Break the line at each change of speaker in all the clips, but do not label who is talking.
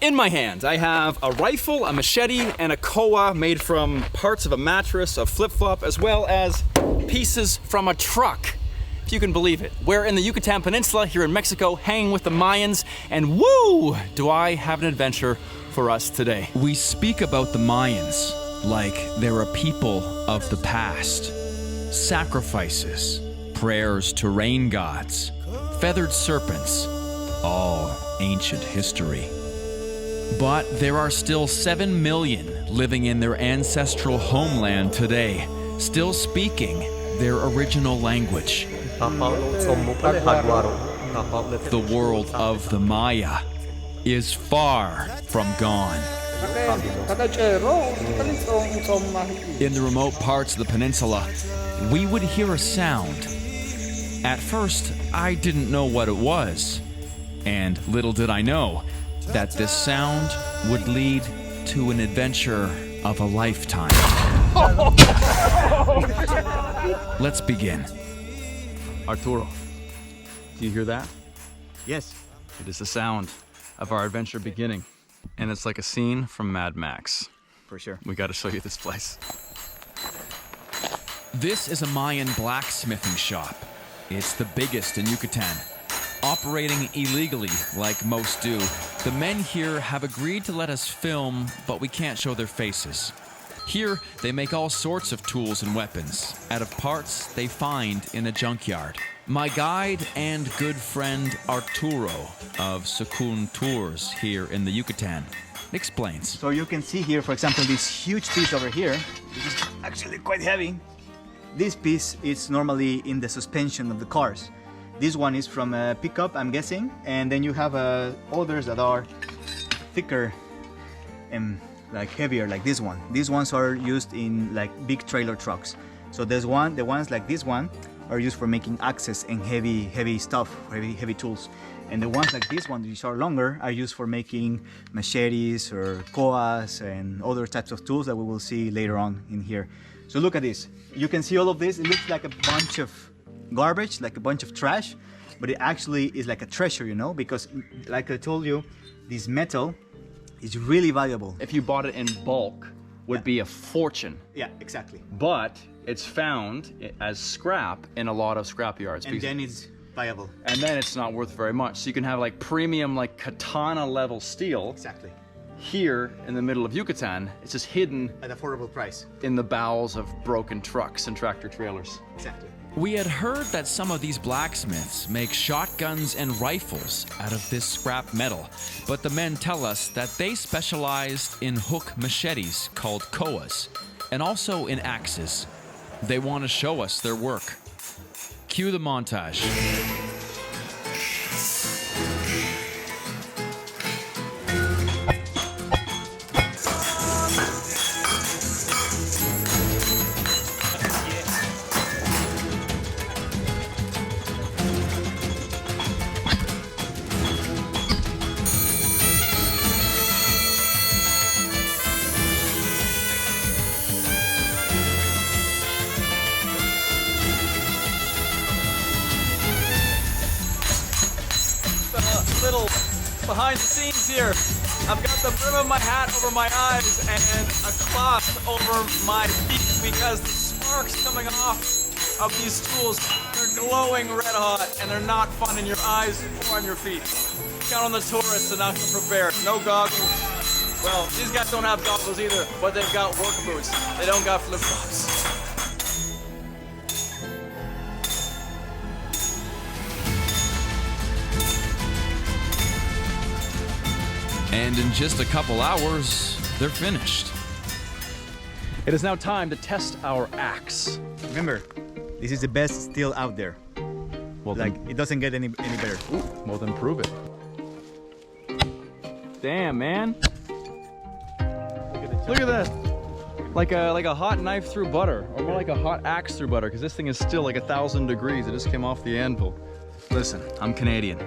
In my hands, I have a rifle, a machete, and a koa made from parts of a mattress, a flip-flop, as well as pieces from a truck, if you can believe it. We're in the Yucatan Peninsula here in Mexico, hanging with the Mayans, and woo, do I have an adventure for us today.
We speak about the Mayans like they're a people of the past. Sacrifices, prayers to rain gods, feathered serpents, all ancient history. But there are still 7 million living in their ancestral homeland today, still speaking their original language. The world of the Maya is far from gone. In the remote parts of the peninsula, we would hear a sound. At first, I didn't know what it was, and little did I know that this sound would lead to an adventure of a lifetime. Let's begin.
Arturo, do you hear that?
Yes.
It is the sound of our adventure beginning. And it's like a scene from Mad Max.
For sure.
We gotta show you this place.
This is a Mayan blacksmithing shop. It's the biggest in Yucatan. Operating illegally, like most do, the men here have agreed to let us film, but we can't show their faces. Here, they make all sorts of tools and weapons out of parts they find in a junkyard. My guide and good friend Arturo of Sakun Tours here in the Yucatan explains.
So you can see here, for example, this huge piece over here. This is actually quite heavy. This piece is normally in the suspension of the cars. This one is from a pickup, I'm guessing, and then you have others that are thicker and like heavier, like this one. These ones are used in like big trailer trucks. So the ones like this one are used for making axes and heavy stuff, heavy tools. And the ones like this one, which are longer, are used for making machetes or koas and other types of tools that we will see later on in here. So look at this. You can see all of this. It looks like a bunch of garbage, like a bunch of trash, but it actually is like a treasure, you know, because like I told you, this metal is really valuable.
If you bought it in bulk, would be a fortune.
Yeah, exactly.
But it's found as scrap in a lot of scrap yards.
And then it's viable.
And then it's not worth very much. So you can have like premium, like katana level steel.
Exactly.
Here in the middle of Yucatan, it's just hidden
at affordable price
in the bowels of broken trucks and tractor trailers.
Exactly.
We had heard that some of these blacksmiths make shotguns and rifles out of this scrap metal, but the men tell us that they specialized in hook machetes called koas, and also in axes. They want to show us their work. Cue the montage.
Little behind the scenes here. I've got the brim of my hat over my eyes and a cloth over my feet because the sparks coming off of these tools, they're glowing red hot and they're not fun in your eyes or on your feet. Count on the tourists to not come prepared. No goggles. Well, these guys don't have goggles either, but they've got work boots. They don't got flip-flops.
And in just a couple hours, they're finished.
It is now time to test our axe.
Remember, this is the best steel out there.
Well,
like, it doesn't get any better.
Ooh, well then prove it. Damn, man. Look at that. Like a hot knife through butter, or more like a hot axe through butter, because this thing is still like 1,000 degrees. It just came off the anvil. Listen, I'm Canadian.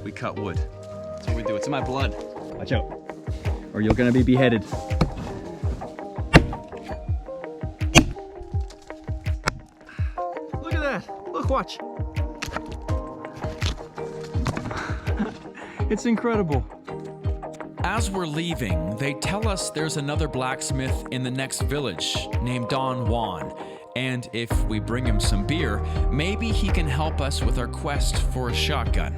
We cut wood. That's what we do. It's in my blood. Watch out, or you're gonna be beheaded. Look at that. Look, watch. It's incredible.
As we're leaving, they tell us there's another blacksmith in the next village named Don Juan, and if we bring him some beer, maybe he can help us with our quest for a shotgun.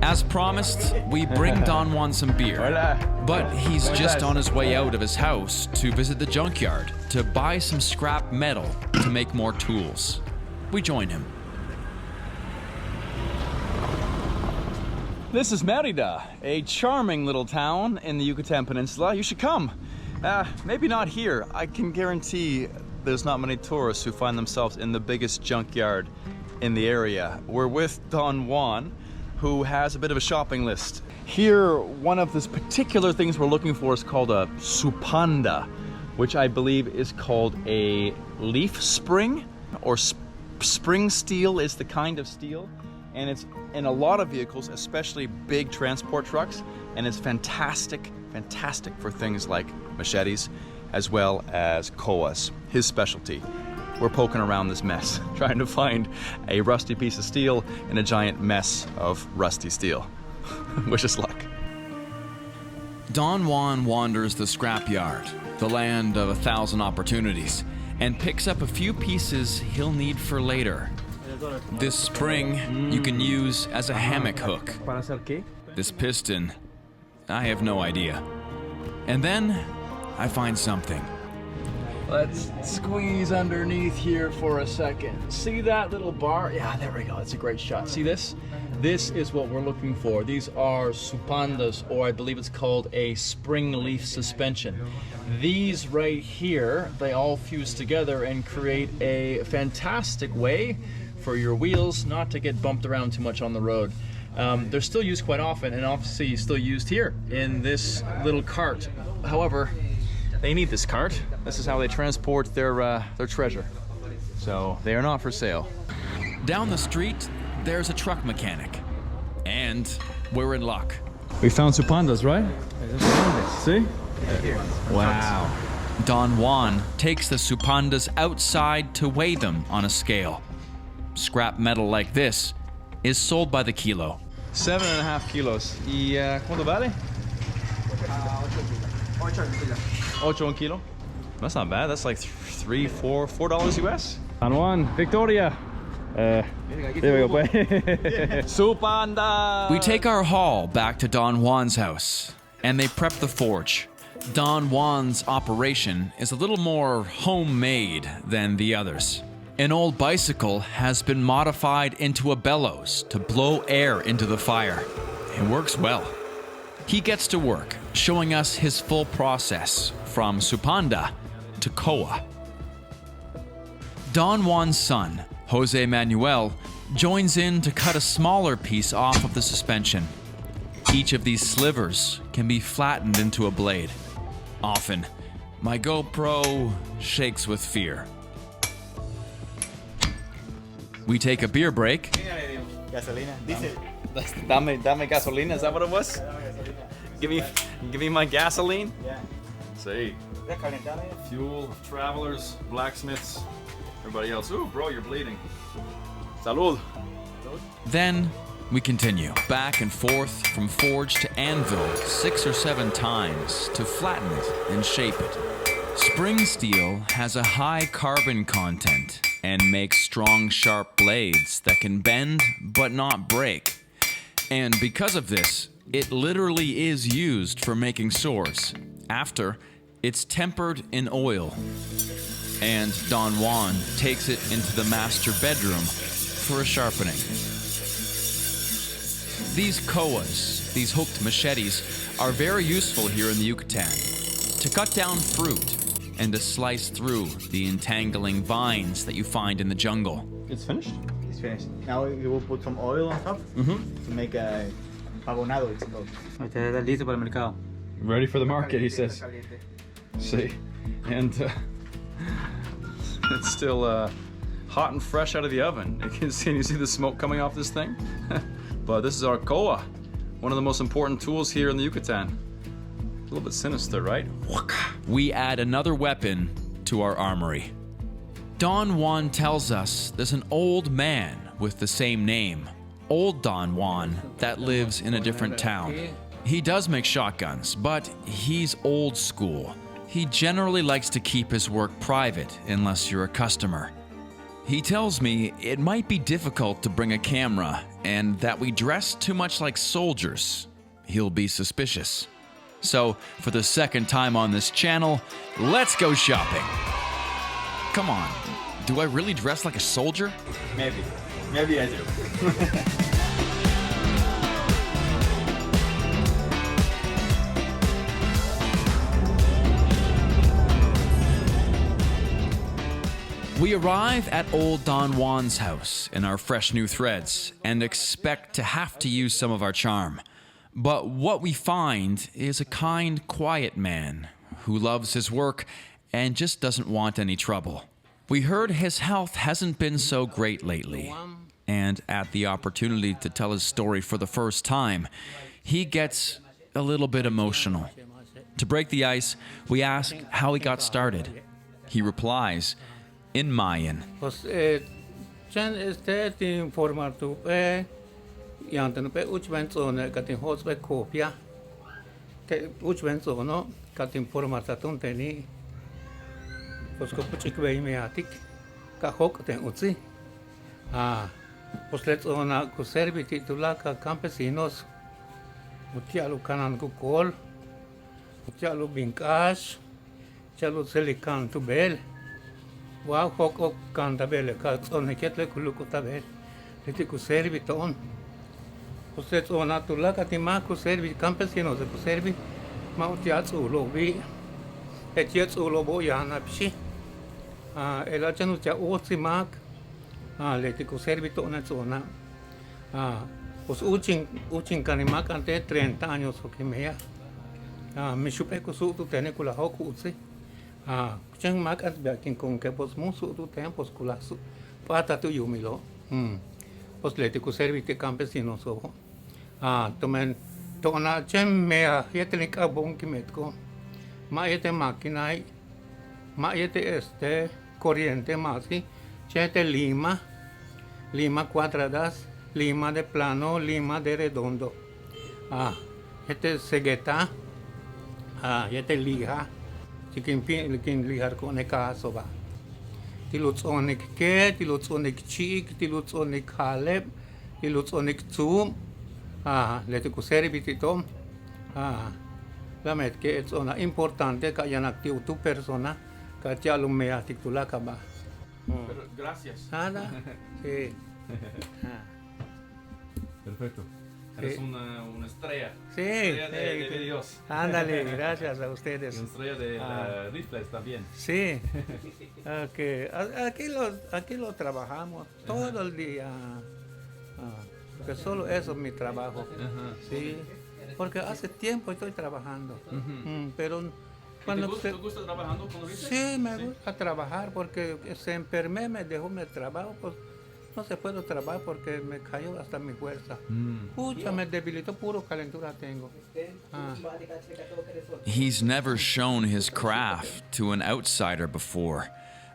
As promised, we bring Don Juan some beer, but he's just on his way out of his house to visit the junkyard to buy some scrap metal to make more tools. We join him.
This is Mérida, a charming little town in the Yucatan Peninsula. You should come. Maybe not here. I can guarantee there's not many tourists who find themselves in the biggest junkyard in the area. We're with Don Juan, who has a bit of a shopping list. Here, one of the particular things we're looking for is called a supanda, which I believe is called a leaf spring, or spring steel is the kind of steel. And it's in a lot of vehicles, especially big transport trucks, and it's fantastic for things like machetes as well as koas, his specialty. We're poking around this mess, trying to find a rusty piece of steel in a giant mess of rusty steel. Wish us luck.
Don Juan wanders the scrapyard, the land of 1,000 opportunities, and picks up a few pieces he'll need for later. This spring you can use as a hammock hook. This piston, I have no idea. And then I find something.
Let's squeeze underneath here for a second. See that little bar? Yeah, there we go. That's a great shot. See this? This is what we're looking for. These are supandas, or I believe it's called a spring leaf suspension. These right here, they all fuse together and create a fantastic way for your wheels not to get bumped around too much on the road. They're still used quite often, and obviously still used here in this little cart. However, they need this cart. This is how they transport their treasure. So they are not for sale.
Down the street, there's a truck mechanic. And we're in luck.
We found supandas, right? See?
Wow. Don Juan takes the supandas outside to weigh them on a scale. Scrap metal like this is sold by the kilo.
7.5 kilos. ¿Y cuánto vale? 8 un kilo. That's not bad. That's like $4 US. Don Juan, Victoria. There we go. Supanda.
We take our haul back to Don Juan's house, and they prep the forge. Don Juan's operation is a little more homemade than the others. An old bicycle has been modified into a bellows to blow air into the fire. It works well. He gets to work, showing us his full process from supanda to koa. Don Juan's son, Jose Manuel, joins in to cut a smaller piece off of the suspension. Each of these slivers can be flattened into a blade. Often, my GoPro shakes with fear. We take a beer break.
Gasolina. Diesel.
Dame gasolina. Is that what it was? Give me my gasoline.
Yeah.
See. Fuel, travelers, blacksmiths, everybody else. Ooh, bro, you're bleeding. Salud.
Then we continue back and forth from forge to anvil 6 or 7 times to flatten it and shape it. Spring steel has a high carbon content and makes strong, sharp blades that can bend but not break. And because of this, it literally is used for making swords. After, it's tempered in oil. And Don Juan takes it into the master bedroom for a sharpening. These koas, these hooked machetes, are very useful here in the Yucatan to cut down fruit and to slice through the entangling vines that you find in the jungle.
It's finished?
It's finished. Now we will put some oil on top to make a pavonado, it's called. Listo para el mercado.
Ready for the market, he says. See? And it's still hot and fresh out of the oven. You see the smoke coming off this thing? But this is our koa, one of the most important tools here in the Yucatan. A little bit sinister, right?
We add another weapon to our armory. Don Juan tells us there's an old man with the same name, Old Don Juan that lives in a different town. He does make shotguns, but he's old school. He generally likes to keep his work private unless you're a customer. He tells me it might be difficult to bring a camera and that we dress too much like soldiers. He'll be suspicious. So, for the second time on this channel, let's go shopping. Come on, do I really dress like a soldier?
Maybe I do.
We arrive at Old Don Juan's house in our fresh new threads and expect to have to use some of our charm. But what we find is a kind, quiet man who loves his work and just doesn't want any trouble. We heard his health hasn't been so great lately, and at the opportunity to tell his story for the first time, he gets a little bit emotional. To break the ice, we ask how he got started. He replies in Mayan.
Pues chen te informar tu pe yanten pe uchvenzone katin hosbe kopia te uchvenzono katin informar tatun teni pues ko puchik ve imiatik ka hok ten utzi pues let's ona ku servi titula ka campesinos utialu kanan ku kol utialu binkash chalu selikan tu bel Wow, hok canta belle, canzone che le culucuta belle, le cu servi ton. Usted ona tu la catima cu servi campesino se cu servi, ma utiazu lo vi, e tietzu lo boiana psi. E la cenu tia ozi mac, le cu servi ton zona. Pues uchin canimac ante 30 años o que mea. Mi chupe cu su tu tene cu la hok uzi. Chang mak at bakin kung ke pos musu tu tempos kulasu pata tu yumilo pos leti ku servi ke campesino so tomen tona chem mea yetnik abong kimetko ma yete makinai ma yete corriente masi chete lima cuadradas lima de plano lima de redondo yete segeta yete lija Kin lihar ko ne kaso ba. Tilutsonik ke, tilutsonik chik, tilutsonik haleb, tilutsonik zum. Lete ku servi titom. Lamet ke es una importante ka yanak tiu tu persona ka tialum mea titula ka ba.
Gracias.
Nada. Sí.
Perfecto. Eres una estrella.
Sí.
Estrella de Dios.
Ándale, gracias a ustedes.
Una estrella de rifles también.
Sí. Aquí lo trabajamos todo el día. Que solo eso es mi trabajo. Sí. Porque hace tiempo estoy trabajando. Pero cuando
¿Te gusta trabajando con los rifles?
Sí, me gusta trabajar porque se enfermé, me dejó mi trabajo. Pues, no se puede trabajar porque me cayó hasta mi fuerza. Pucha, me debilitó, puro calentura tengo.
He's never shown his craft to an outsider before,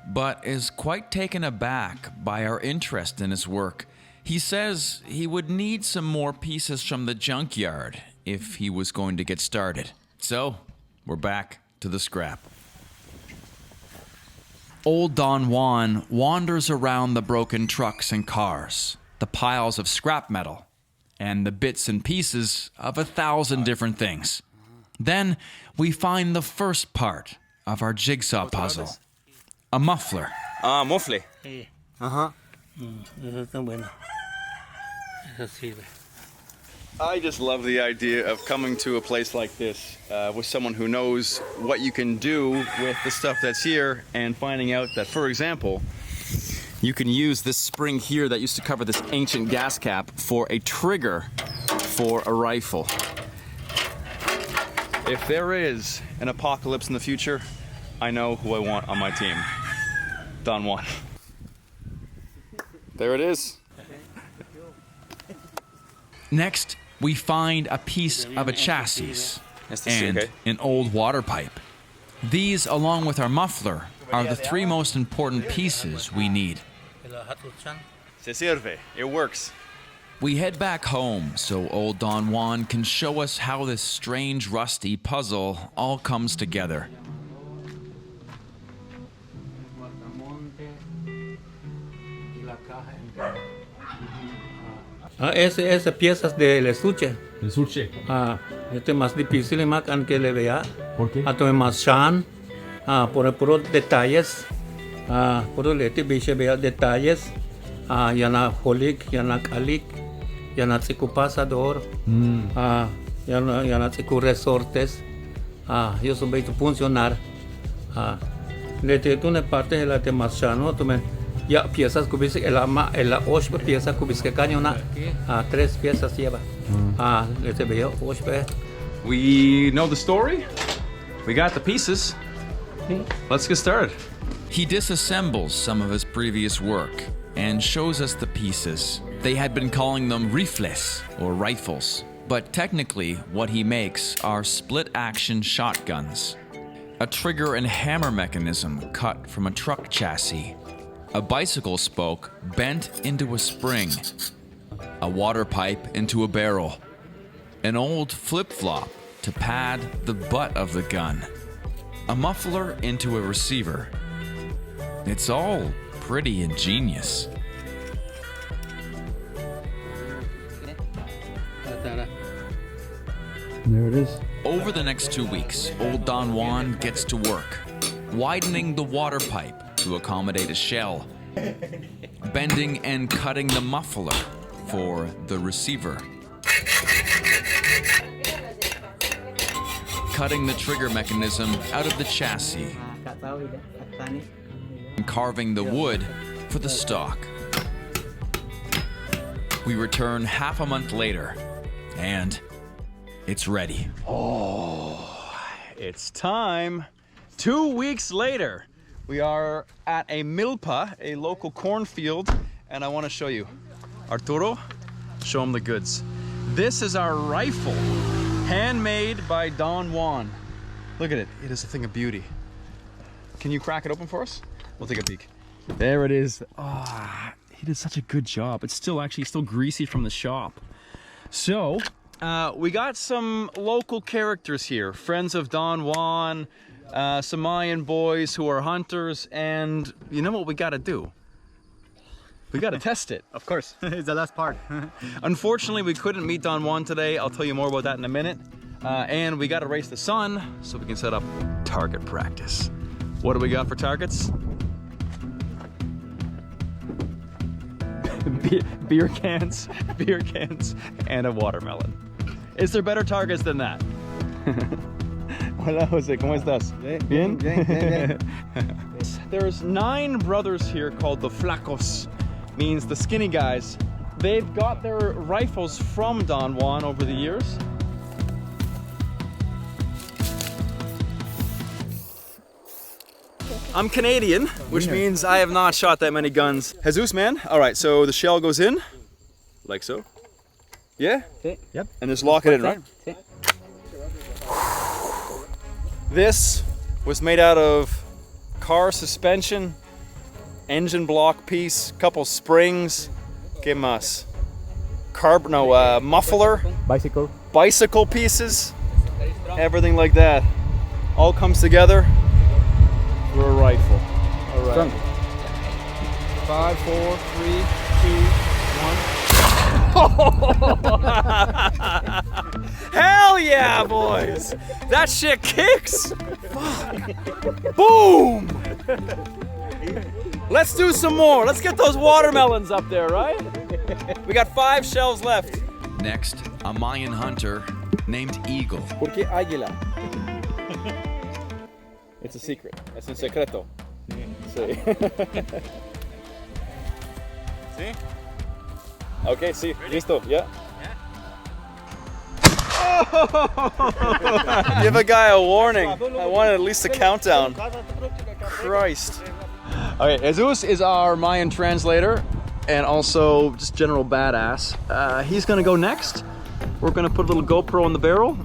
but is quite taken aback by our interest in his work. He says he would need some more pieces from the junkyard if he was going to get started. So, we're back to the scrap. Old Don Juan wanders around the broken trucks and cars, the piles of scrap metal, and the bits and pieces of 1,000 different things. Then we find the first part of our jigsaw puzzle, a muffler.
Muffle.
Sí.
Ajá.
Eso está bueno. Eso sirve.
I just love the idea of coming to a place like this with someone who knows what you can do with the stuff that's here and finding out that, for example, you can use this spring here that used to cover this ancient gas cap for a trigger for a rifle. If there is an apocalypse in the future, I know who I want on my team. Don Juan. There it is.
Next, we find a piece of a chassis and an old water pipe. These, along with our muffler, are the three most important pieces we need.
Se sirve. It works.
We head back home so Old Don Juan can show us how this strange rusty puzzle all comes together.
Esas piezas del estuche.
El estuche.
Este es más difícil más que le vea.
¿Por qué?
Esto más shan. Por puros detalles. Por el biche vea detalles. Yana holik, yana kalik, yana tsiku pasador. Yana tsiku resortes. Yo soy veito funcionar. Le te una parte de la de más shan, ¿no? Ya piezas cubis el 8 piezas cubis que cañona 3 piezas lleva. Le te veo 8.
We know the story. We got the pieces. Let's get started.
He disassembles some of his previous work and shows us the pieces. They had been calling them rifles, or rifles, but technically what he makes are split-action shotguns. A trigger and hammer mechanism cut from a truck chassis. A bicycle spoke bent into a spring. A water pipe into a barrel. An old flip-flop to pad the butt of the gun. A muffler into a receiver. It's all pretty ingenious.
There it is.
Over the next 2 weeks, Old Don Juan gets to work, widening the water pipe to accommodate a shell, bending and cutting the muffler for the receiver, cutting the trigger mechanism out of the chassis, and carving the wood for the stock. We return half a month later, and it's ready.
It's time. 2 weeks later, we are at a milpa, a local cornfield, and I want to show you. Arturo, show him the goods. This is our rifle, handmade by Don Juan. Look at it. It is a thing of beauty. Can you crack it open for us? We'll take a peek.
There it is. He did such a good job. It's still greasy from the shop. So,
We got some local characters here, friends of Don Juan, some Mayan boys who are hunters, and you know what we gotta do? We gotta test it.
Of course, it's the last part.
Unfortunately, we couldn't meet Don Juan today. I'll tell you more about that in a minute. And we gotta race the sun so we can set up target practice. What do we got for targets? beer cans, and a watermelon. Is there better targets than that? Hola, Jose, ¿cómo estás? Bien? Bien. There's 9 brothers here called the Flacos, means the skinny guys. They've got their rifles from Don Juan over the years. I'm Canadian, which means I have not shot that many guns. Jesus, man. All right, so the shell goes in, like so. Yeah?
Yep.
And just lock it in, right? This was made out of car suspension, engine block piece, couple springs, ¿qué más? Muffler, bicycle pieces, everything like that. All comes together for a rifle. All right. 5, 4, 3, 2, 1. Hell yeah, boys! That shit kicks! Fuck. Boom! Let's do some more. Let's get those watermelons up there, right? We got 5 shells left.
Next, a Mayan hunter named Eagle.
¿Por qué águila? It's a secret. Es un secreto. Sí. ¿Sí? Okay, sí. Listo. Yeah. Give a guy a warning. I wanted at least a countdown. Christ. Okay, Jesus is our Mayan translator and also just general badass. He's gonna go next. We're gonna put a little GoPro on the barrel,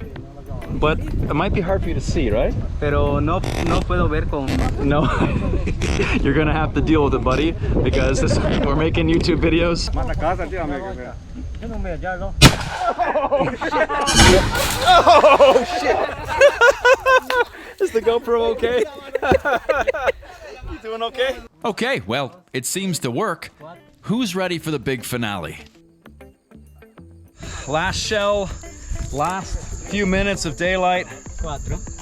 but it might be hard for you to see, right?
Pero no puedo ver con...
No. You're gonna have to deal with it, buddy, because we're making YouTube videos. Is the GoPro okay? You doing okay?
Okay, well, it seems to work. Who's ready for the big finale? Last shell, last few minutes of daylight,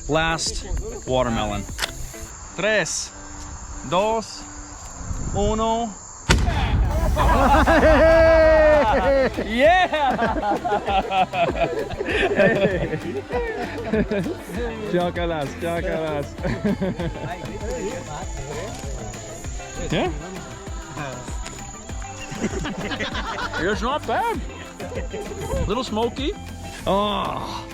last watermelon. 3, 2, 1. Yeah! Chocolates, chocolates. Yeah? It's not bad. Little smoky. Oh.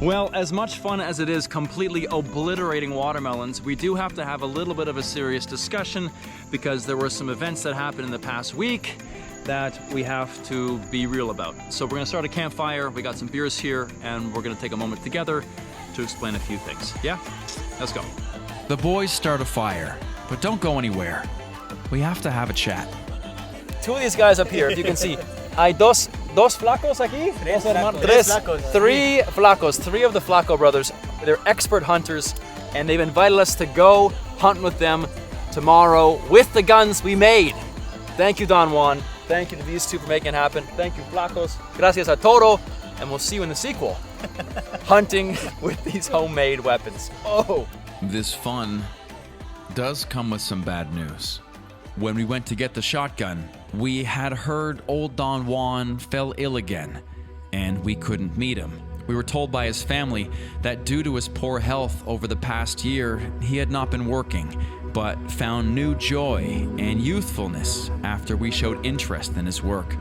Well, as much fun as it is completely obliterating watermelons, we do have to have a little bit of a serious discussion because there were some events that happened in the past week that we have to be real about. So we're gonna start a campfire, we got some beers here, and we're gonna take a moment together to explain a few things. Yeah? Let's go. The boys start a fire, but don't go anywhere. We have to have a chat.
Two of these guys up here, if you can see. Hay dos flacos aquí. Three flacos. Three of the Flaco brothers. They're expert hunters, and they've invited us to go hunt with them tomorrow with the guns we made. Thank you, Don Juan. Thank you to these two for making it happen. Thank you, Flacos. Gracias a todo, and we'll see you in the sequel. Hunting with these homemade weapons. Oh!
This fun does come with some bad news. When we went to get the shotgun, we had heard Old Don Juan fell ill again, and we couldn't meet him. We were told by his family that due to his poor health over the past year, he had not been working, but found new joy and youthfulness after we showed interest in his work.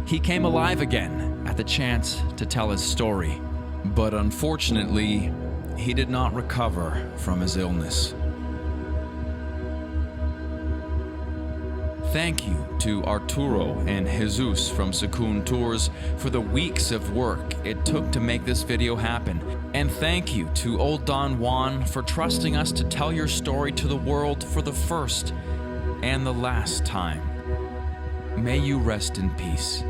He came alive again at the chance to tell his story, but unfortunately, he did not recover from his illness. Thank you to Arturo and Jesus from Sakun Tours for the weeks of work it took to make this video happen. And thank you to Old Don Juan for trusting us to tell your story to the world for the first and the last time. May you rest in peace.